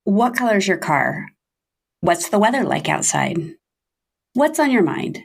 What color is your car? What's the weather like outside? What's on your mind?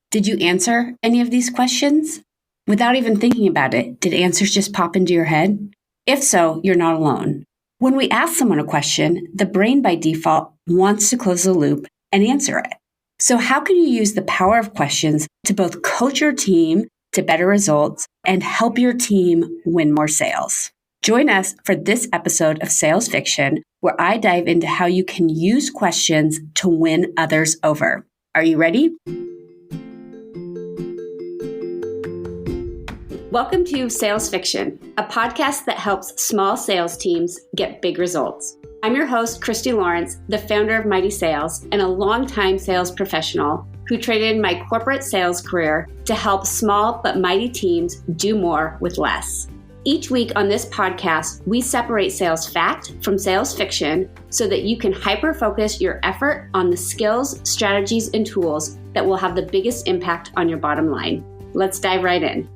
Did you answer any of these questions? Without even thinking about it, did answers just pop into your head? If so, you're not alone. When we ask someone a question, the brain by default wants to close the loop and answer it. So how can you use the power of questions to both coach your team to better results and help your team win more sales? Join us for this episode of Sales Fiction, where I dive into how you can use questions to win others over. Are you ready? Welcome to Sales Fiction, a podcast that helps small sales teams get big results. I'm your host, Christy Lawrence, the founder of Mighty Sales and a longtime sales professional who traded my corporate sales career to help small but mighty teams do more with less. Each week on this podcast, we separate sales fact from sales fiction so that you can hyper-focus your effort on the skills, strategies, and tools that will have the biggest impact on your bottom line. Let's dive right in.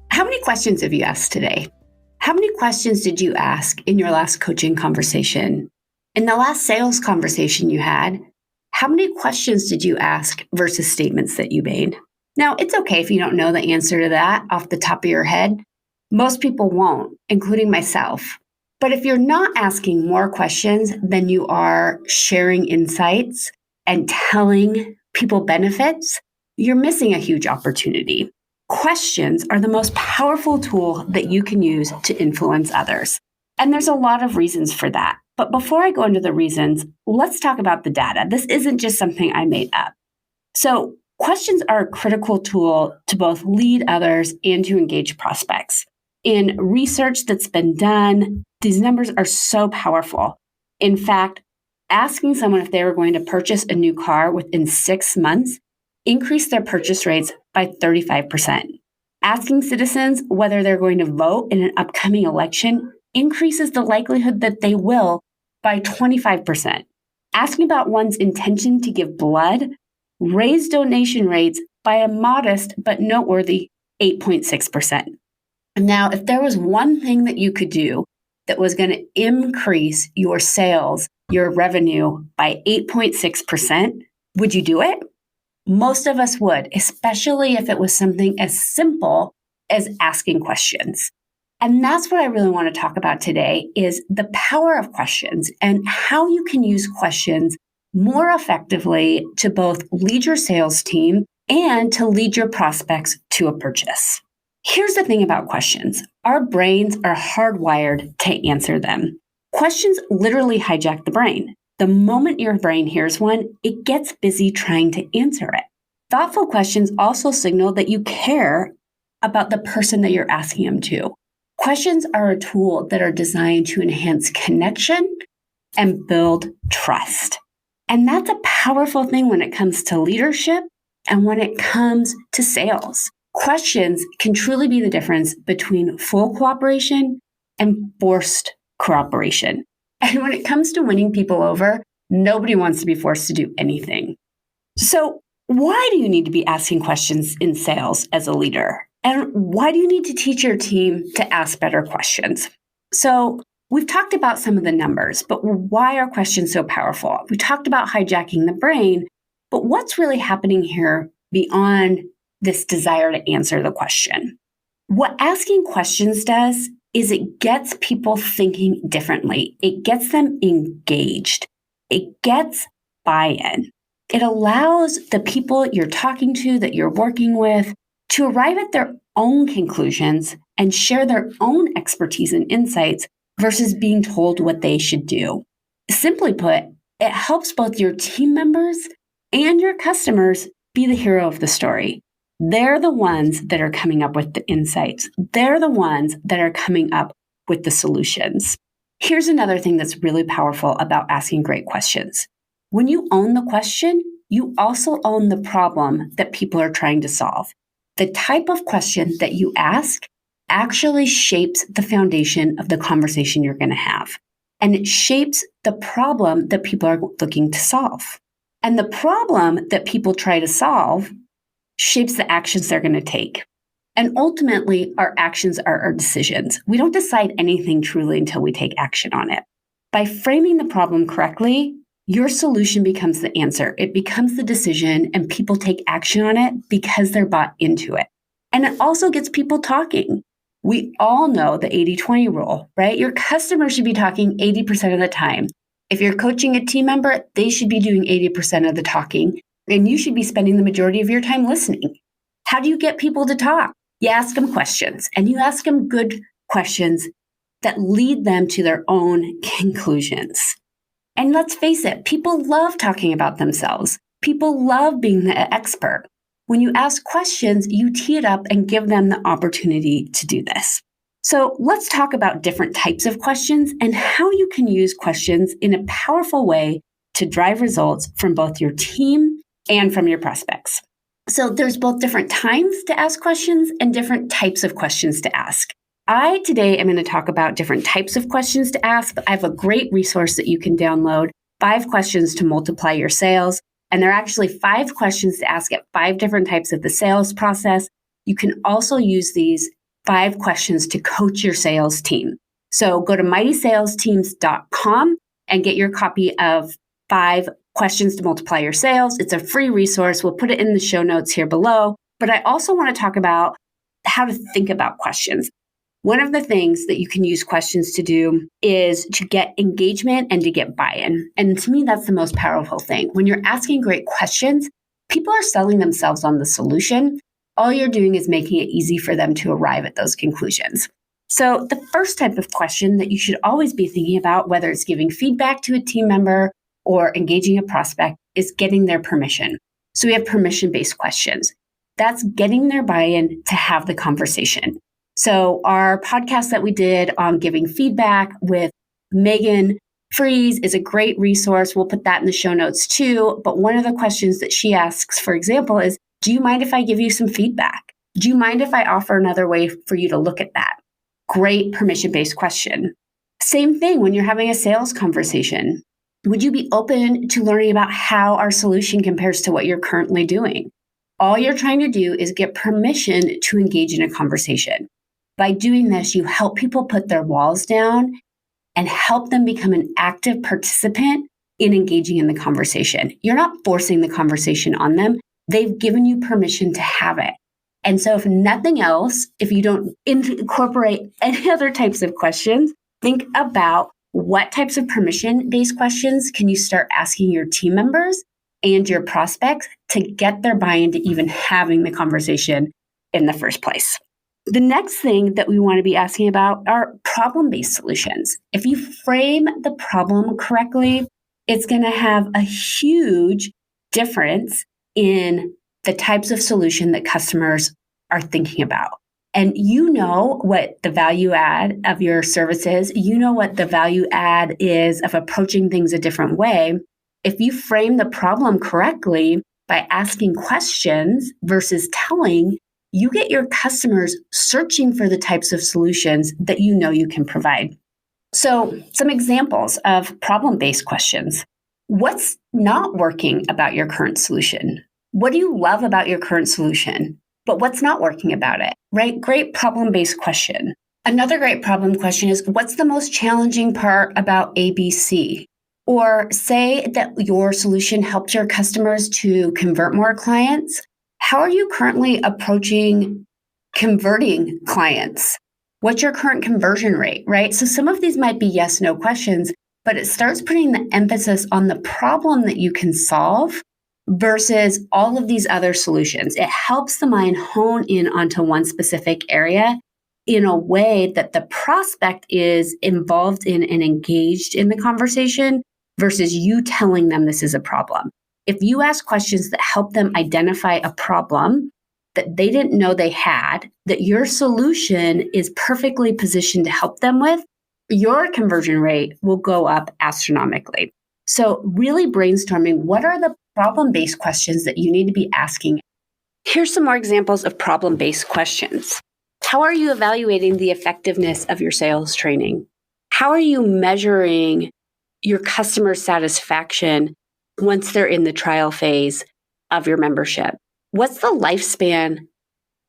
How many questions have you asked today? How many questions did you ask in your last coaching conversation? In the last sales conversation you had, how many questions did you ask versus statements that you made? Now, it's okay if you don't know the answer to that off the top of your head. Most people won't, including myself. But if you're not asking more questions than you are sharing insights and telling people benefits, you're missing a huge opportunity. Questions are the most powerful tool that you can use to influence others. And there's a lot of reasons for that. But before I go into the reasons, let's talk about the data. This isn't just something I made up. So questions are a critical tool to both lead others and to engage prospects. In research that's been done, these numbers are so powerful. In fact, asking someone if they were going to purchase a new car within 6 months increased their purchase rates by 35%. Asking citizens whether they're going to vote in an upcoming election increases the likelihood that they will by 25%. Asking about one's intention to give blood raised donation rates by a modest but noteworthy 8.6%. Now, if there was one thing that you could do that was going to increase your sales, your revenue by 8.6%, would you do it? Most of us would, especially if it was something as simple as asking questions. And that's what I really want to talk about today is the power of questions and how you can use questions more effectively to both lead your sales team and to lead your prospects to a purchase. Here's the thing about questions. Our brains are hardwired to answer them. Questions literally hijack the brain. The moment your brain hears one, it gets busy trying to answer it. Thoughtful questions also signal that you care about the person that you're asking them to. Questions are a tool that are designed to enhance connection and build trust. And that's a powerful thing when it comes to leadership and when it comes to sales. Questions can truly be the difference between full cooperation and forced cooperation. And when it comes to winning people over, nobody wants to be forced to do anything. So why do you need to be asking questions in sales as a leader? And why do you need to teach your team to ask better questions? So we've talked about some of the numbers, but why are questions so powerful? We talked about hijacking the brain, but what's really happening here beyond this desire to answer the question? What asking questions does is it gets people thinking differently. It gets them engaged. It gets buy-in. It allows the people you're talking to, that you're working with, to arrive at their own conclusions and share their own expertise and insights versus being told what they should do. Simply put, it helps both your team members and your customers be the hero of the story. They're the ones that are coming up with the insights. They're the ones that are coming up with the solutions. Here's another thing that's really powerful about asking great questions. When you own the question, you also own the problem that people are trying to solve. The type of question that you ask actually shapes the foundation of the conversation you're going to have. And it shapes the problem that people are looking to solve. And the problem that people try to solve shapes the actions they're going to take. And ultimately, our actions are our decisions. We don't decide anything truly until we take action on it. By framing the problem correctly, your solution becomes the answer. It becomes the decision, and people take action on it because they're bought into it. And it also gets people talking. We all know the 80-20 rule, right? Your customer should be talking 80% of the time. If you're coaching a team member, they should be doing 80% of the talking, and you should be spending the majority of your time listening. How do you get people to talk? You ask them questions, and you ask them good questions that lead them to their own conclusions. And let's face it, people love talking about themselves. People love being the expert. When you ask questions, you tee it up and give them the opportunity to do this. So let's talk about different types of questions and how you can use questions in a powerful way to drive results from both your team and from your prospects. So there's both different times to ask questions and different types of questions to ask. I today am going to talk about different types of questions to ask, but I have a great resource that you can download, 5 questions to multiply your sales. And there are actually 5 questions to ask at 5 different types of the sales process. You can also use these 5 questions to coach your sales team. So go to mightysalesteams.com and get your copy of 5 questions to multiply your sales. It's a free resource. We'll put it in the show notes here below. But I also want to talk about how to think about questions. One of the things that you can use questions to do is to get engagement and to get buy-in. And to me, that's the most powerful thing. When you're asking great questions, people are selling themselves on the solution. All you're doing is making it easy for them to arrive at those conclusions. So the first type of question that you should always be thinking about, whether it's giving feedback to a team member or engaging a prospect, is getting their permission. So we have permission-based questions. That's getting their buy-in to have the conversation. So our podcast that we did on giving feedback with Megan Freeze is a great resource. We'll put that in the show notes too. But one of the questions that she asks, for example, is, do you mind if I give you some feedback? Do you mind if I offer another way for you to look at that? Great permission-based question. Same thing when you're having a sales conversation. Would you be open to learning about how our solution compares to what you're currently doing? All you're trying to do is get permission to engage in a conversation. By doing this, you help people put their walls down and help them become an active participant in engaging in the conversation. You're not forcing the conversation on them. They've given you permission to have it. And so if nothing else, if you don't incorporate any other types of questions, think about what types of permission-based questions can you start asking your team members and your prospects to get their buy-in to even having the conversation in the first place. The next thing that we want to be asking about are problem-based solutions. If you frame the problem correctly, it's going to have a huge difference in the types of solution that customers are thinking about. And you know what the value add of your service is. You know what the value add is of approaching things a different way. If you frame the problem correctly by asking questions versus telling, you get your customers searching for the types of solutions that you know you can provide. So some examples of problem-based questions. What's not working about your current solution? What do you love about your current solution? But what's not working about it, right? Great problem-based question. Another great problem question is, what's the most challenging part about ABC? Or say that your solution helped your customers to convert more clients. How are you currently approaching converting clients? What's your current conversion rate, right? So some of these might be yes, no questions, but it starts putting the emphasis on the problem that you can solve versus all of these other solutions. It helps the mind hone in onto one specific area in a way that the prospect is involved in and engaged in the conversation versus you telling them this is a problem. If you ask questions that help them identify a problem that they didn't know they had, that your solution is perfectly positioned to help them with, your conversion rate will go up astronomically. So really brainstorming, what are the problem-based questions that you need to be asking? Here's some more examples of problem-based questions. How are you evaluating the effectiveness of your sales training? How are you measuring your customer satisfaction once they're in the trial phase of your membership? What's the lifespan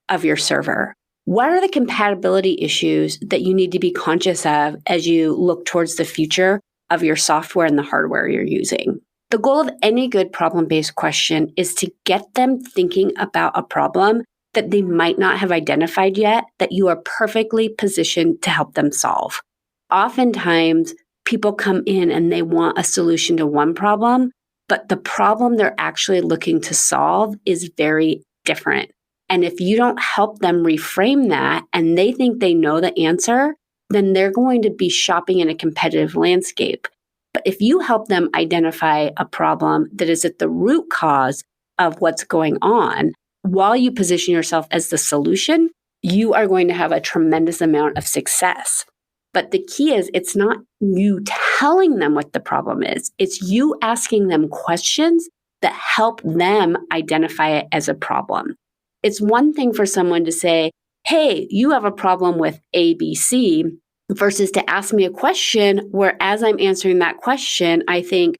of your server? What are the compatibility issues that you need to be conscious of as you look towards the future of your software and the hardware you're using? The goal of any good problem-based question is to get them thinking about a problem that they might not have identified yet that you are perfectly positioned to help them solve. Oftentimes, people come in and they want a solution to one problem, but the problem they're actually looking to solve is very different. And if you don't help them reframe that and they think they know the answer, then they're going to be shopping in a competitive landscape. But if you help them identify a problem that is at the root cause of what's going on, while you position yourself as the solution, you are going to have a tremendous amount of success. But the key is it's not you telling them what the problem is. It's you asking them questions that help them identify it as a problem. It's one thing for someone to say, hey, you have a problem with ABC, versus to ask me a question where as I'm answering that question, I think,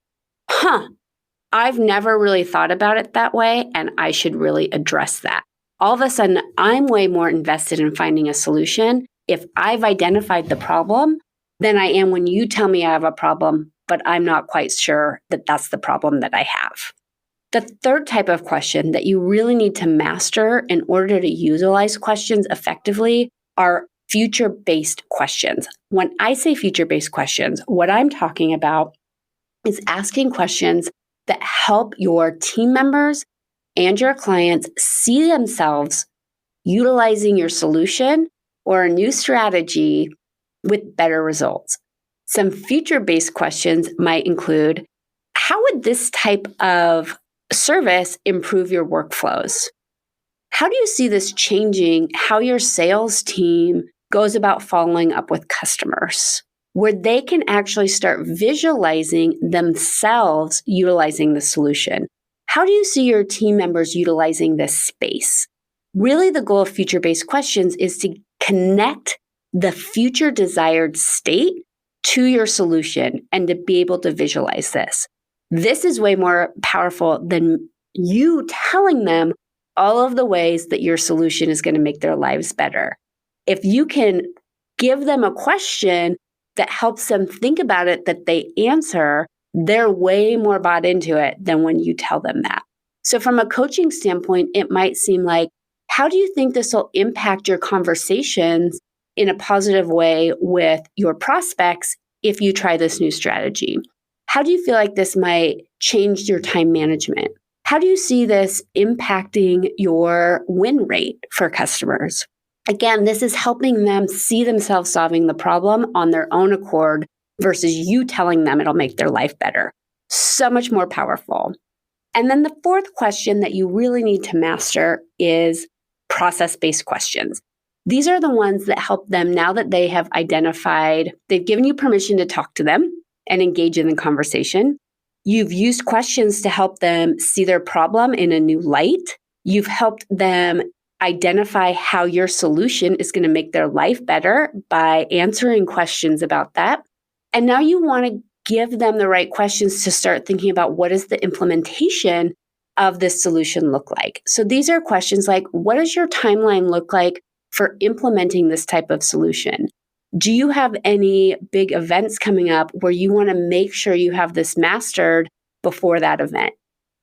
I've never really thought about it that way, and I should really address that. All of a sudden, I'm way more invested in finding a solution if I've identified the problem than I am when you tell me I have a problem, but I'm not quite sure that that's the problem that I have. The third type of question that you really need to master in order to utilize questions effectively are future-based questions. When I say future-based questions, what I'm talking about is asking questions that help your team members and your clients see themselves utilizing your solution or a new strategy with better results. Some future-based questions might include, how would this type of service improve your workflows? How do you see this changing how your sales team goes about following up with customers? Where they can actually start visualizing themselves utilizing the solution. How do you see your team members utilizing this space? Really, the goal of future-based questions is to connect the future desired state to your solution and to be able to visualize this. This is way more powerful than you telling them all of the ways that your solution is going to make their lives better. If you can give them a question that helps them think about it, that they answer, they're way more bought into it than when you tell them that. So from a coaching standpoint, it might seem like, how do you think this will impact your conversations in a positive way with your prospects if you try this new strategy? How do you feel like this might change your time management? How do you see this impacting your win rate for customers? Again, this is helping them see themselves solving the problem on their own accord versus you telling them it'll make their life better. So much more powerful. And then the fourth question that you really need to master is process-based questions. These are the ones that help them now that they have identified, they've given you permission to talk to them and engage in the conversation. You've used questions to help them see their problem in a new light. You've helped them identify how your solution is going to make their life better by answering questions about that. And now you want to give them the right questions to start thinking about what does the implementation of this solution look like. So these are questions like, what does your timeline look like for implementing this type of solution? Do you have any big events coming up where you want to make sure you have this mastered before that event?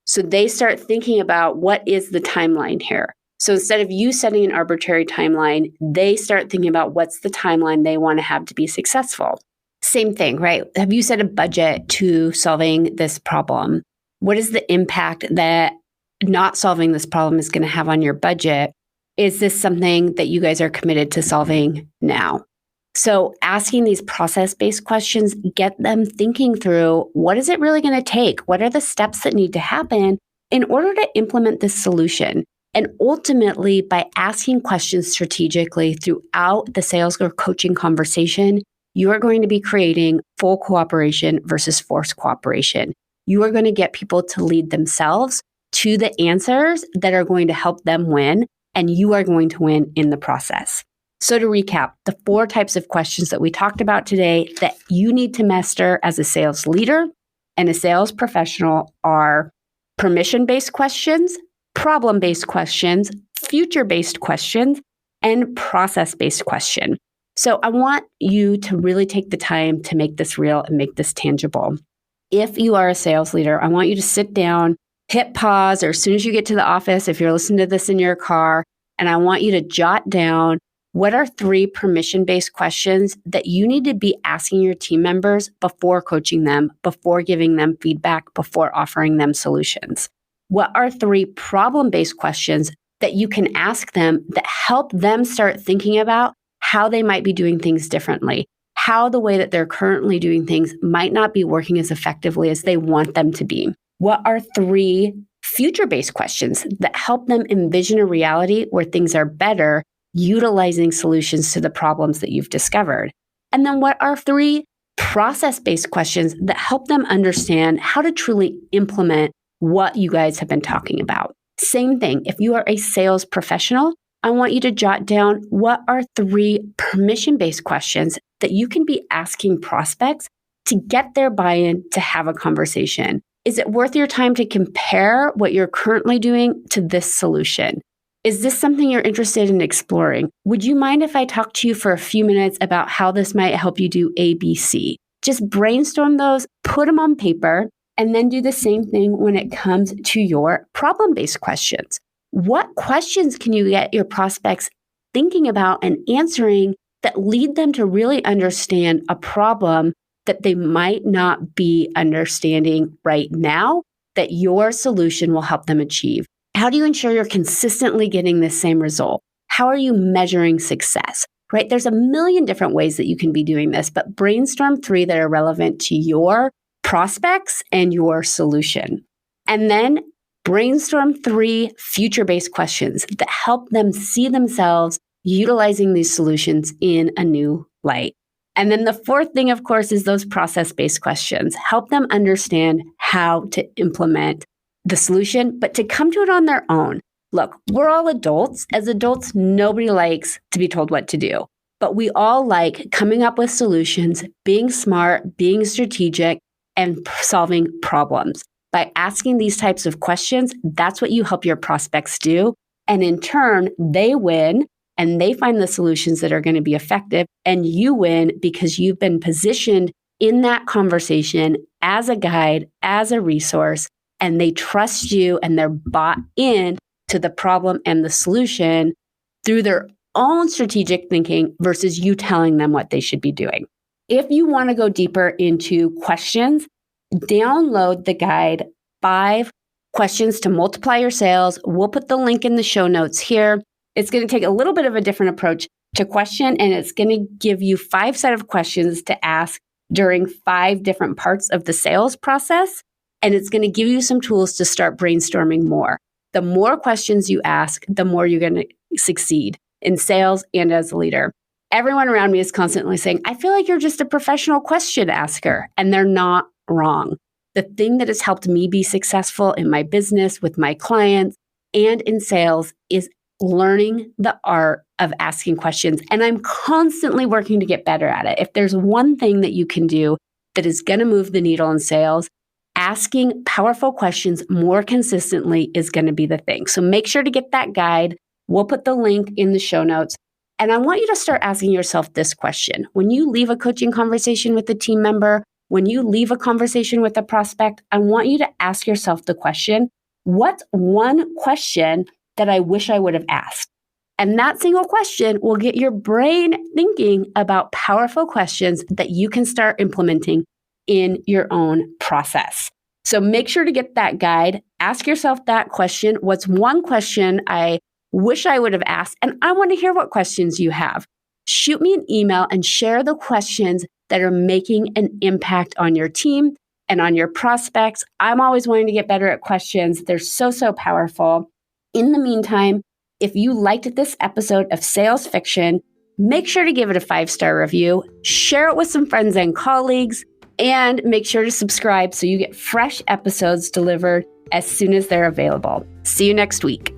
So they start thinking about what is the timeline here. So instead of you setting an arbitrary timeline, they start thinking about what's the timeline they want to have to be successful. Same thing, right? Have you set a budget to solving this problem? What is the impact that not solving this problem is going to have on your budget? Is this something that you guys are committed to solving now? So asking these process-based questions, get them thinking through, what is it really going to take? What are the steps that need to happen in order to implement this solution? And ultimately, by asking questions strategically throughout the sales or coaching conversation, you are going to be creating full cooperation versus forced cooperation. You are going to get people to lead themselves to the answers that are going to help them win, and you are going to win in the process. So to recap, the 4 types of questions that we talked about today that you need to master as a sales leader and a sales professional are permission-based questions, problem-based questions, future-based questions, and process-based question. So I want you to really take the time to make this real and make this tangible. If you are a sales leader, I want you to sit down, hit pause, or as soon as you get to the office, if you're listening to this in your car, and I want you to jot down what are 3 permission-based questions that you need to be asking your team members before coaching them, before giving them feedback, before offering them solutions. What are 3 problem-based questions that you can ask them that help them start thinking about how they might be doing things differently, how the way that they're currently doing things might not be working as effectively as they want them to be? What are 3 future-based questions that help them envision a reality where things are better, utilizing solutions to the problems that you've discovered? And then what are 3 process-based questions that help them understand how to truly implement what you guys have been talking about? Same thing. If you are a sales professional, I want you to jot down what are 3 permission-based questions that you can be asking prospects to get their buy-in to have a conversation. Is it worth your time to compare what you're currently doing to this solution? Is this something you're interested in exploring? Would you mind if I talk to you for a few minutes about how this might help you do A, B, C? Just brainstorm those, put them on paper, and then do the same thing when it comes to your problem-based questions. What questions can you get your prospects thinking about and answering that lead them to really understand a problem that they might not be understanding right now that your solution will help them achieve? How do you ensure you're consistently getting the same result? How are you measuring success? Right? There's a million different ways that you can be doing this, but brainstorm 3 that are relevant to your prospects and your solution. And then brainstorm 3 future-based questions that help them see themselves utilizing these solutions in a new light. And then the 4th thing, of course, is those process-based questions. Help them understand how to implement the solution, but to come to it on their own. Look, we're all adults. As adults, nobody likes to be told what to do, but we all like coming up with solutions, being smart, being strategic, and solving problems. By asking these types of questions, that's what you help your prospects do. And in turn, they win and they find the solutions that are going to be effective. And you win because you've been positioned in that conversation as a guide, as a resource, and they trust you and they're bought in to the problem and the solution through their own strategic thinking versus you telling them what they should be doing. If you want to go deeper into questions, download the guide 5 questions to multiply your sales. We'll put the link in the show notes here. It's going to take a little bit of a different approach to question, and it's going to give you 5 set of questions to ask during 5 different parts of the sales process. And it's going to give you some tools to start brainstorming more. The more questions you ask, the more you're going to succeed in sales and as a leader. Everyone around me is constantly saying, I feel like you're just a professional question asker, and they're not wrong. The thing that has helped me be successful in my business, with my clients, and in sales is learning the art of asking questions. And I'm constantly working to get better at it. If there's one thing that you can do that is going to move the needle in sales, asking powerful questions more consistently is going to be the thing. So make sure to get that guide. We'll put the link in the show notes. And I want you to start asking yourself this question. When you leave a coaching conversation with a team member, when you leave a conversation with a prospect, I want you to ask yourself the question, what's one question that I wish I would have asked? And that single question will get your brain thinking about powerful questions that you can start implementing in your own process. So make sure to get that guide. Ask yourself that question. What's one question I wish I would have asked? And I want to hear what questions you have. Shoot me an email and share the questions that are making an impact on your team and on your prospects. I'm always wanting to get better at questions. They're so powerful. In the meantime, if you liked this episode of Sales Fiction, make sure to give it a 5-star review, share it with some friends and colleagues, and make sure to subscribe so you get fresh episodes delivered as soon as they're available. See you next week.